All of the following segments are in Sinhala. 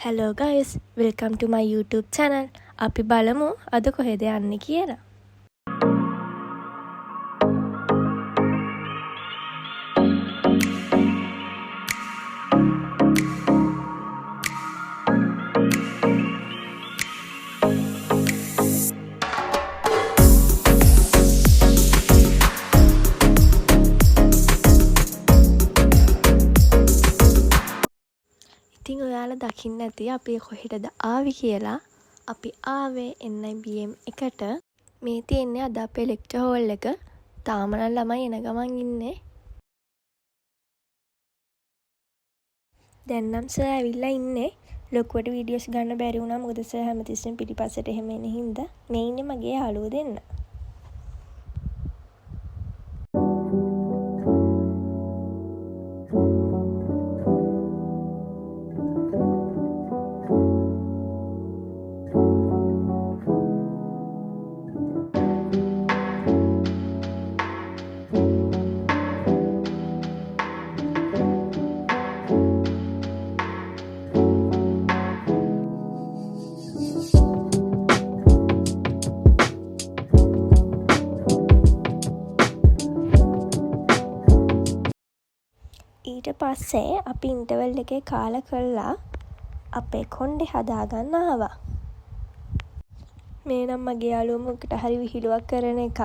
Hello guys, welcome to my YouTube channel. අපි බලමු අද කොහෙද යන්නේ කියලා. ඉතින් ඔයාලා දකින්න ඇති අපි කොහෙටද ආවේ කියලා. අපි ආවේ NIBM එකට. මේ තියෙන්නේ අද අපේ ලෙක්චර් හෝල් එක. තාම නම් ළමයි එන ගමන් ඉන්නේ. දැන් නම් සර් ඇවිල්ලා ඉන්නේ. ලොකුවට වීඩියෝස් ගන්න බැරි වුණා මොකද සර් හැමතිස්සෙම පිටිපස්සට එහෙම එන හින්දා. මේ ඉන්නේ මගේ යාළුවෝ දෙන්න. ඊට පස්සේ අපි ඉන්ටර්වල් එකේ කාලා කළා අපේ කොණ්ඩේ හදාගන්න ආවා. මේ නම් මගේ යාළුවෝ මොකට හරි විහිළුවක් කරන එකක්.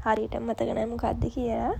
හරියට මතක නැහැ මොකද්ද කියලා.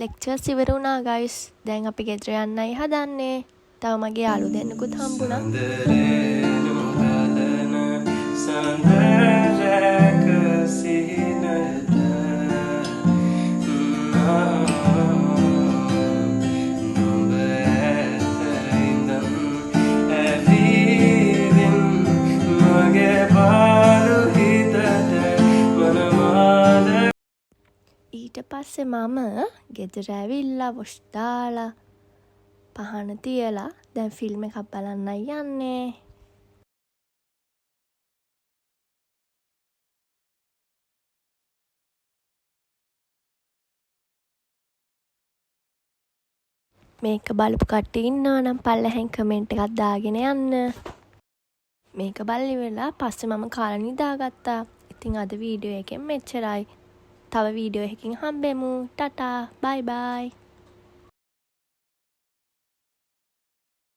ලෙක්චර්ස් ඉවර වුණා ගයිස්. දැන් අපි ගෙදර යන්නයි හදන්නේ. තව මගේ යාළුවෝ දෙන්නෙකුත් හම්බුණා. ඊට පස්සේ මම ගෙදර ඇවිල්ලා වොෂ් දාලා පහන තියලා දැන් ෆිල්ම් එකක් බලන්නයි යන්නේ. මේක බලපු කට්ටිය ඉන්නවා නම් පල්ලෙහෙන් කමෙන්ට් එකක් දාගෙන යන්න. මේක බලලි වෙලා පස්සේ මම කාලා නිදාගත්තා. ඉතින් අද වීඩියෝ එකෙන් මෙච්චරයි. තව වීඩියෝ එකකින් හම්බෙමු. ටටා බයි බයි.